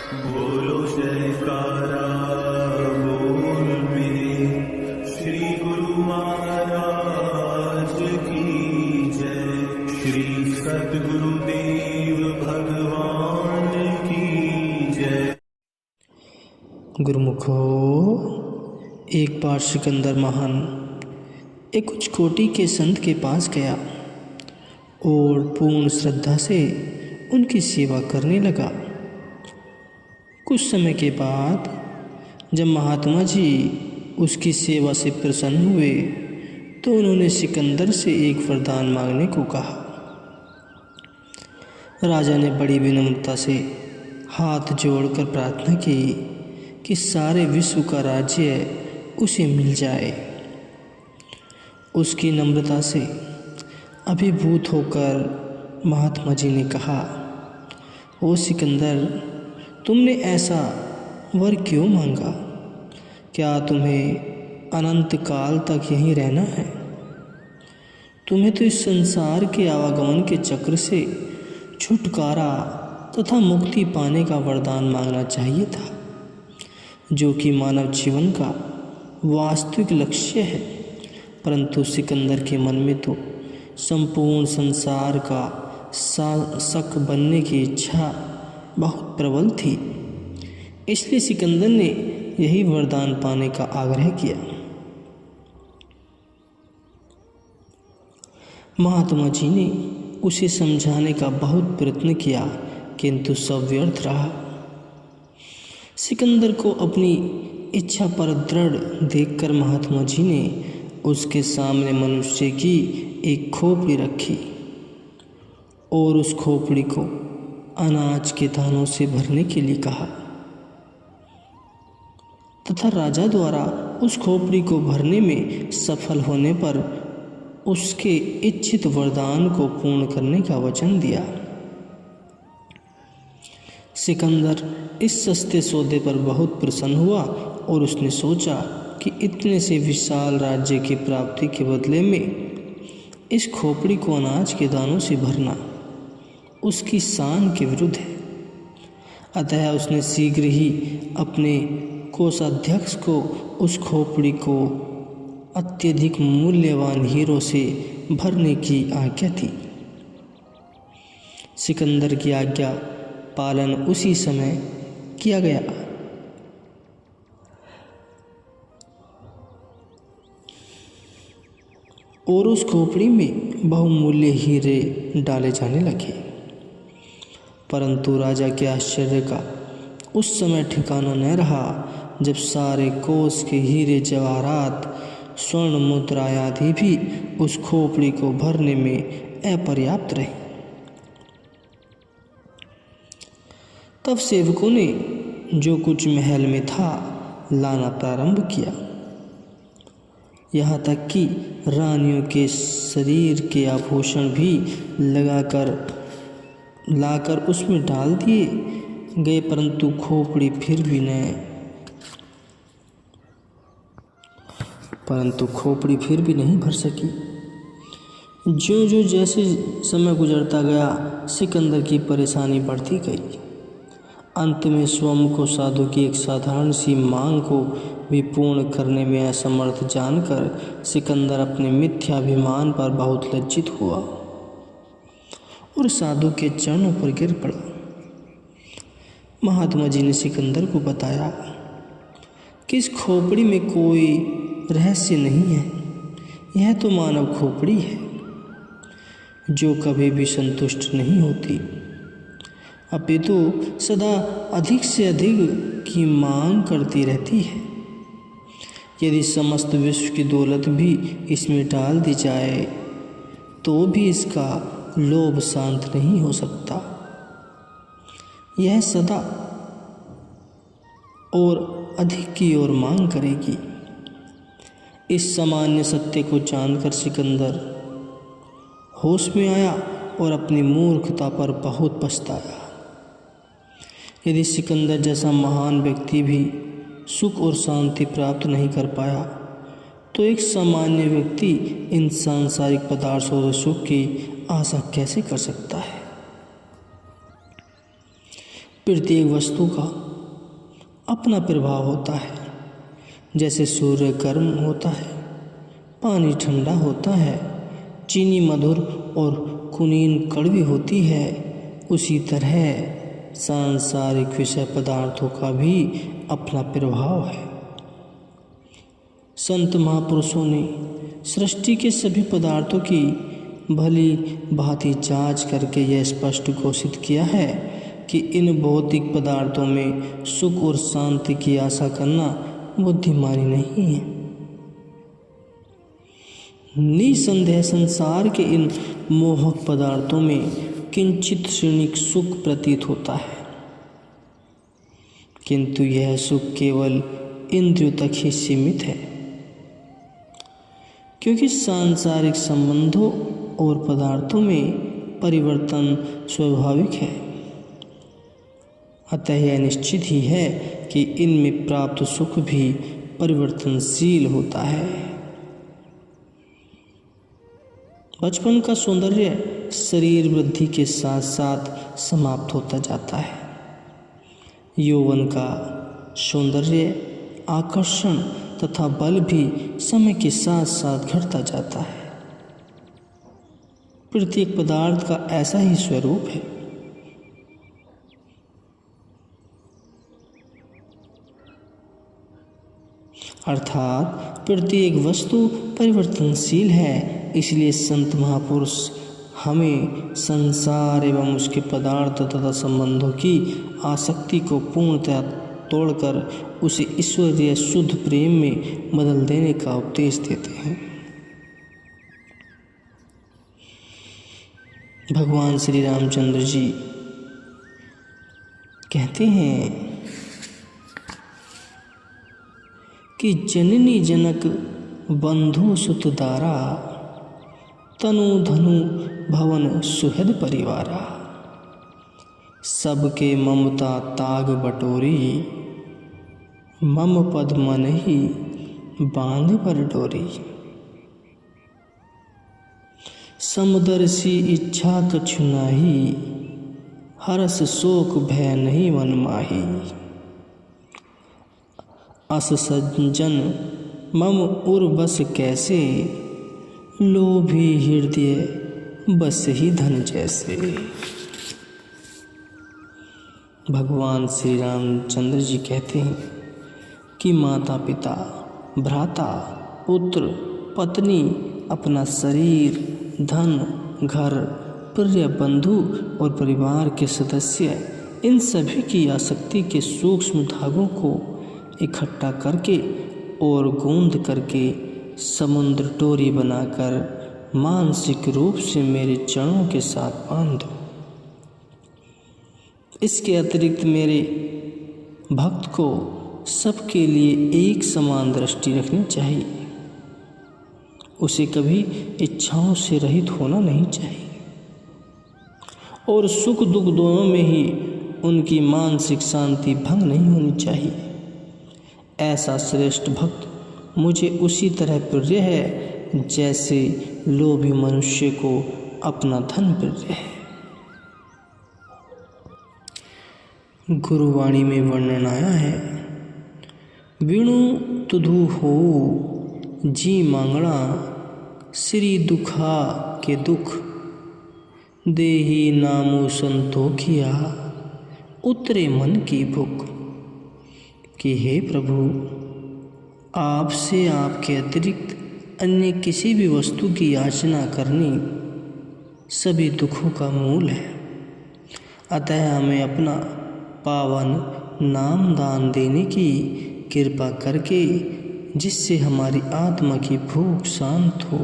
बोलो जयकारा बोल मेरे श्री गुरु महाराज की जय। श्री सद्गुरुदेव भगवान की जय। गुरुमुखो, एक बार सिकंदर महान एक उच्च कोटि के संत के पास गया और पूर्ण श्रद्धा से उनकी सेवा करने लगा। कुछ समय के बाद जब महात्मा जी उसकी सेवा से प्रसन्न हुए तो उन्होंने सिकंदर से एक वरदान मांगने को कहा। राजा ने बड़ी विनम्रता से हाथ जोड़कर प्रार्थना की कि सारे विश्व का राज्य उसे मिल जाए। उसकी नम्रता से अभिभूत होकर महात्मा जी ने कहा, ओ सिकंदर, तुमने ऐसा वर क्यों मांगा? क्या तुम्हें अनंत काल तक यहीं रहना है? तुम्हें तो इस संसार के आवागमन के चक्र से छुटकारा तथा मुक्ति पाने का वरदान मांगना चाहिए था, जो कि मानव जीवन का वास्तविक लक्ष्य है। परंतु सिकंदर के मन में तो संपूर्ण संसार का शासक बनने की इच्छा बहुत प्रबल थी। इसलिए सिकंदर ने यही वरदान पाने का आग्रह किया। महात्मा जी ने उसे समझाने का बहुत प्रयत्न किया, किंतु सब व्यर्थ रहा। सिकंदर को अपनी इच्छा पर दृढ़ देखकर महात्मा जी ने उसके सामने मनुष्य की एक खोपड़ी रखी और उस खोपड़ी को अनाज के दानों से भरने के लिए कहा तथा राजा द्वारा उस खोपड़ी को भरने में सफल होने पर उसके इच्छित वरदान को पूर्ण करने का वचन दिया। सिकंदर इस सस्ते सौदे पर बहुत प्रसन्न हुआ और उसने सोचा कि इतने से विशाल राज्य की प्राप्ति के बदले में इस खोपड़ी को अनाज के दानों से भरना उसकी शान के विरुद्ध है। अतः उसने शीघ्र ही अपने कोषाध्यक्ष को उस खोपड़ी को अत्यधिक मूल्यवान हीरों से भरने की आज्ञा दी। सिकंदर की आज्ञा पालन उसी समय किया गया। और उस खोपड़ी में बहुमूल्य हीरे डाले जाने लगे। परंतु राजा के आश्चर्य का उस समय ठिकाना न रहा जब सारे कोष के हीरे जवाहरात स्वर्ण मुद्रा आदि भी उस खोपड़ी को भरने में अपर्याप्त रहे। तब सेवकों ने जो कुछ महल में था लाना प्रारंभ किया, यहाँ तक कि रानियों के शरीर के आभूषण भी लाकर उसमें डाल दिए गए, परंतु खोपड़ी फिर भी नहीं भर सकी। ज्यों-ज्यों जैसे समय गुजरता गया, सिकंदर की परेशानी बढ़ती गई। अंत में स्वयं को साधु की एक साधारण सी मांग को भी पूर्ण करने में असमर्थ जानकर सिकंदर अपने मिथ्याभिमान पर बहुत लज्जित हुआ और साधु के चरणों पर गिर पड़ा। महात्मा जी ने सिकंदर को बताया कि इस खोपड़ी में कोई रहस्य नहीं है। यह तो मानव खोपड़ी है जो कभी भी संतुष्ट नहीं होती, अपितु सदा अधिक से अधिक की मांग करती रहती है। यदि समस्त विश्व की दौलत भी इसमें डाल दी जाए तो भी इसका लोभ शांत नहीं हो सकता। यह सदा और अधिक की ओर मांग करेगी। इस सामान्य सत्य को जानकर सिकंदर होश में आया और अपनी मूर्खता पर बहुत पछताया। यदि सिकंदर जैसा महान व्यक्ति भी सुख और शांति प्राप्त नहीं कर पाया तो एक सामान्य व्यक्ति इन सांसारिक पदार्थों और सुख की आशा कैसे कर सकता है? प्रत्येक वस्तु का अपना प्रभाव होता है। जैसे सूर्य गर्म होता है, पानी ठंडा होता है, चीनी मधुर और कुनीन कड़वी होती है, उसी तरह सांसारिक विषय पदार्थों का भी अपना प्रभाव है। संत महापुरुषों ने सृष्टि के सभी पदार्थों की भली भांति जांच करके यह स्पष्ट घोषित किया है कि इन भौतिक पदार्थों में सुख और शांति की आशा करना बुद्धिमानी नहीं है। निसंदेह संसार के इन मोहक पदार्थों में किंचित क्षणिक सुख प्रतीत होता है, किंतु यह सुख केवल इंद्रियों तक ही सीमित है, क्योंकि सांसारिक संबंधों और पदार्थों में परिवर्तन स्वाभाविक है। अतः यह निश्चित ही है कि इनमें प्राप्त सुख भी परिवर्तनशील होता है। बचपन का सौंदर्य शरीर वृद्धि के साथ साथ समाप्त होता जाता है। यौवन का सौंदर्य, आकर्षण तथा बल भी समय के साथ साथ घटता जाता है। प्रत्येक पदार्थ का ऐसा ही स्वरूप है। अर्थात प्रत्येक वस्तु परिवर्तनशील है। इसलिए संत महापुरुष हमें संसार एवं उसके पदार्थ तथा संबंधों की आसक्ति को पूर्णतः तोड़कर उसे ईश्वरीय शुद्ध प्रेम में बदल देने का उपदेश देते हैं। भगवान श्री रामचंद्र जी कहते हैं कि जननी जनक बंधु सुतदारा, तनु धनु भवन सुहृद परिवारा, सबके ममता ताग बटोरी, मम पद मन ही बांध पर डोरी। समदर्शी इच्छा कछु नाही, हरस शोक भय नहीं मन माही। अस सज्जन मम उर बस कैसे, लोभी हृदय बस ही धन जैसे। भगवान श्री रामचंद्र जी कहते हैं कि माता पिता, भ्राता, पुत्र, पत्नी, अपना शरीर, धन, घर, प्रिय बंधु और परिवार के सदस्य, इन सभी की आसक्ति के सूक्ष्म धागों को इकट्ठा करके और गूंद करके समुद्र टोरी बनाकर मानसिक रूप से मेरे चरणों के साथ बांध दो। इसके अतिरिक्त मेरे भक्त को सबके लिए एक समान दृष्टि रखनी चाहिए। उसे कभी इच्छाओं से रहित होना नहीं चाहिए और सुख दुख दोनों में ही उनकी मानसिक शांति भंग नहीं होनी चाहिए। ऐसा श्रेष्ठ भक्त मुझे उसी तरह प्रिय है जैसे लोभी मनुष्य को अपना धन प्रिय है। गुरुवाणी में वर्णन आया है, बिनु तुधु हो जी मांगणा, श्री दुखा के दुख, देही नामु संतोखिया, उतरे मन की भूख। कि हे प्रभु, आपसे आपके अतिरिक्त अन्य किसी भी वस्तु की याचना करनी सभी दुखों का मूल है। अतः हमें अपना पावन नाम दान देने की कृपा करके, जिससे हमारी आत्मा की भूख शांत हो